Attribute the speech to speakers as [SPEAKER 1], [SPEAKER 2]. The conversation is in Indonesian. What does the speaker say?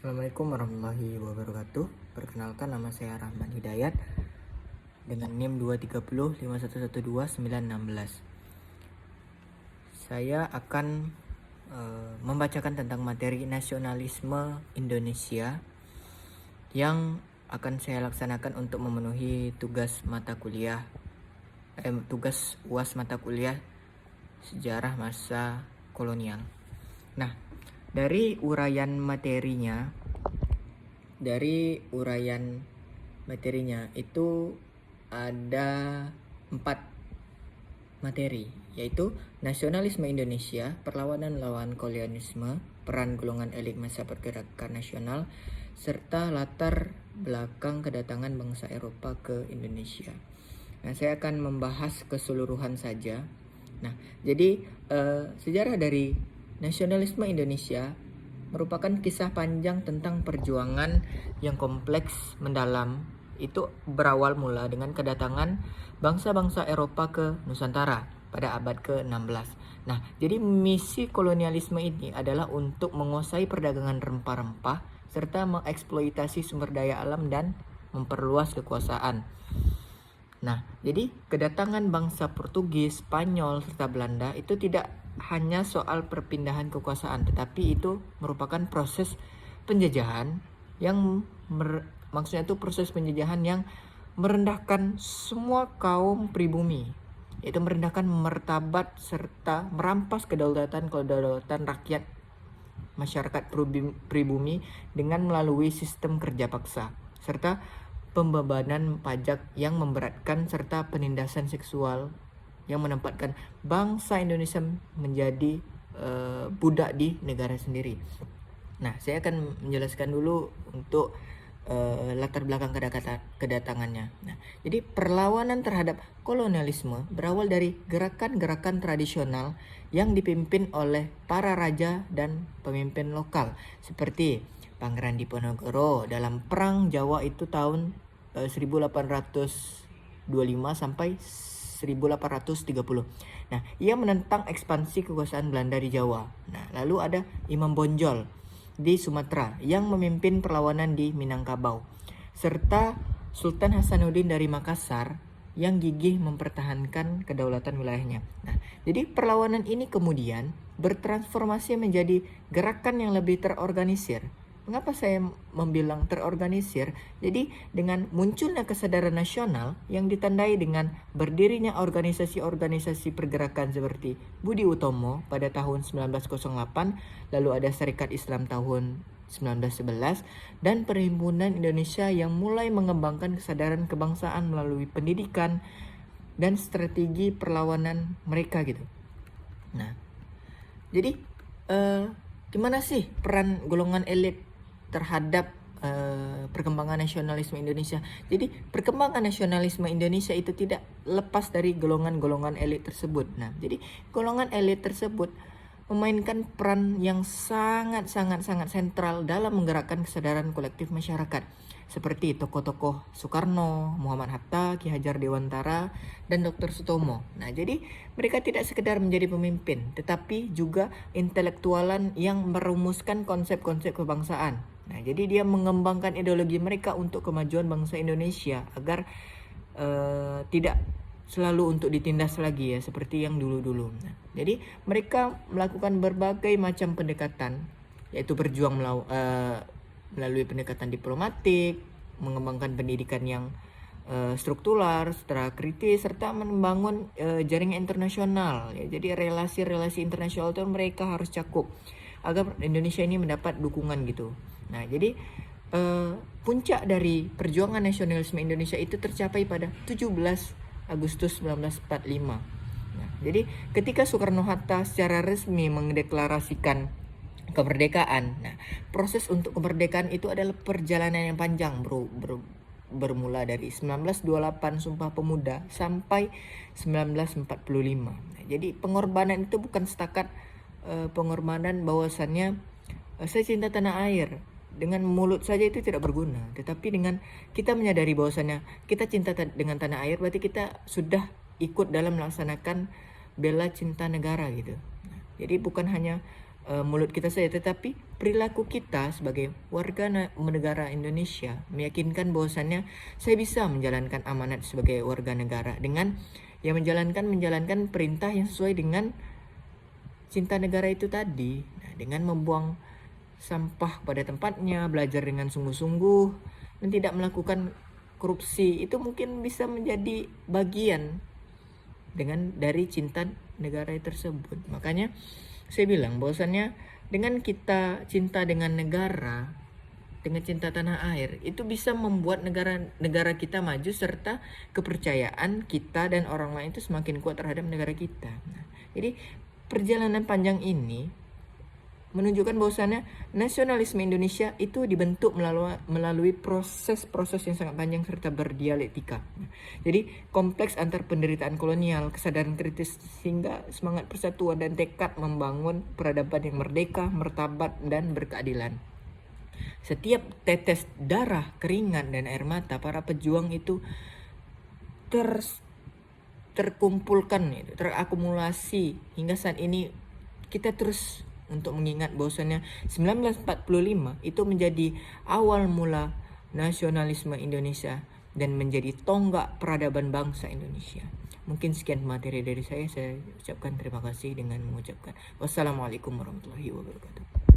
[SPEAKER 1] Assalamualaikum warahmatullahi wabarakatuh. Perkenalkan, nama saya Rahman Hidayat dengan NIM 23051129116. Saya akan membacakan tentang materi nasionalisme Indonesia yang akan saya laksanakan untuk memenuhi tugas UAS mata kuliah sejarah masa kolonial. Nah, dari uraian materinya itu ada 4 materi, yaitu nasionalisme Indonesia, perlawanan lawan kolonialisme, peran golongan elit masa pergerakan nasional, serta latar belakang kedatangan bangsa Eropa ke Indonesia. Nah, saya akan membahas keseluruhan saja. Nah, jadi sejarah dari nasionalisme Indonesia merupakan kisah panjang tentang perjuangan yang kompleks mendalam. Itu berawal mula dengan kedatangan bangsa-bangsa Eropa ke Nusantara pada abad ke-16. Nah, jadi misi kolonialisme ini adalah untuk menguasai perdagangan rempah-rempah serta mengeksploitasi sumber daya alam dan memperluas kekuasaan. Nah, jadi kedatangan bangsa Portugis, Spanyol, serta Belanda itu tidak hanya soal perpindahan kekuasaan, tetapi itu merupakan proses penjajahan yang maksudnya itu proses penjajahan yang merendahkan semua kaum pribumi, yaitu merendahkan martabat serta merampas kedaulatan rakyat masyarakat pribumi dengan melalui sistem kerja paksa serta pembebanan pajak yang memberatkan serta penindasan seksual yang menempatkan bangsa Indonesia menjadi budak di negara sendiri. Nah, saya akan menjelaskan dulu untuk latar belakang kedatangannya. Nah, jadi perlawanan terhadap kolonialisme berawal dari gerakan-gerakan tradisional yang dipimpin oleh para raja dan pemimpin lokal seperti Pangeran Diponegoro dalam Perang Jawa itu tahun 1825 sampai 1830. Nah, ia menentang ekspansi kekuasaan Belanda di Jawa. Nah, lalu ada Imam Bonjol di Sumatera yang memimpin perlawanan di Minangkabau, serta Sultan Hasanuddin dari Makassar yang gigih mempertahankan kedaulatan wilayahnya. Nah, jadi perlawanan ini kemudian bertransformasi menjadi gerakan yang lebih terorganisir. Mengapa saya membilang terorganisir? Jadi dengan munculnya kesadaran nasional yang ditandai dengan berdirinya organisasi-organisasi pergerakan seperti Budi Utomo pada tahun 1908, lalu ada Serikat Islam tahun 1911, dan Perhimpunan Indonesia yang mulai mengembangkan kesadaran kebangsaan melalui pendidikan dan strategi perlawanan mereka gitu. Nah, jadi gimana sih peran golongan elit terhadap perkembangan nasionalisme Indonesia? Jadi perkembangan nasionalisme Indonesia itu tidak lepas dari golongan-golongan elit tersebut. Nah, jadi golongan elit tersebut memainkan peran yang sangat sentral dalam menggerakkan kesadaran kolektif masyarakat, seperti tokoh-tokoh Soekarno, Muhammad Hatta, Ki Hajar Dewantara, dan Dr. Sutomo. Nah, jadi mereka tidak sekedar menjadi pemimpin, tetapi juga intelektualan yang merumuskan konsep-konsep kebangsaan. Nah, jadi dia mengembangkan ideologi mereka untuk kemajuan bangsa Indonesia agar tidak selalu untuk ditindas lagi ya seperti yang dulu-dulu. Nah, jadi mereka melakukan berbagai macam pendekatan, yaitu berjuang melalui pendekatan diplomatik, mengembangkan pendidikan yang struktural, secara kritis, serta membangun jaringan internasional. Ya, jadi relasi-relasi internasional itu mereka harus cakup agar Indonesia ini mendapat dukungan gitu. Nah, jadi puncak dari perjuangan nasionalisme Indonesia itu tercapai pada 17 Agustus 1945. Nah, jadi ketika Soekarno-Hatta secara resmi mendeklarasikan kemerdekaan, nah, proses untuk kemerdekaan itu adalah perjalanan yang panjang, bermula dari 1928 Sumpah Pemuda sampai 1945. Nah, jadi pengorbanan itu bukan setakat pengorbanan bahwasannya saya cinta tanah air. Dengan mulut saja itu tidak berguna, tetapi dengan kita menyadari bahwasannya kita cinta dengan tanah air, berarti kita sudah ikut dalam melaksanakan bela cinta negara gitu. Jadi bukan hanya mulut kita saja, tetapi perilaku kita sebagai warga negara Indonesia meyakinkan bahwasannya saya bisa menjalankan amanat sebagai warga negara dengan menjalankan perintah yang sesuai dengan cinta negara itu tadi. Nah, dengan membuang sampah pada tempatnya, belajar dengan sungguh-sungguh, dan tidak melakukan korupsi, itu mungkin bisa menjadi bagian dari cinta negara tersebut. Makanya saya bilang bahwasannya dengan kita cinta dengan negara, dengan cinta tanah air, itu bisa membuat negara kita maju, serta kepercayaan kita dan orang lain itu semakin kuat terhadap negara kita. Nah, jadi perjalanan panjang ini menunjukkan bahwasannya nasionalisme Indonesia itu dibentuk melalui proses-proses yang sangat panjang serta berdialektika. Jadi kompleks antar penderitaan kolonial, kesadaran kritis, hingga semangat persatuan dan tekad membangun peradaban yang merdeka, martabat, dan berkeadilan. Setiap tetes darah, keringat, dan air mata para pejuang itu terkumpulkan, terakumulasi hingga saat ini kita terus untuk mengingat bahwasannya 1945 itu menjadi awal mula nasionalisme Indonesia dan menjadi tonggak peradaban bangsa Indonesia. Mungkin sekian materi dari saya ucapkan terima kasih dengan mengucapkan wassalamualaikum warahmatullahi wabarakatuh.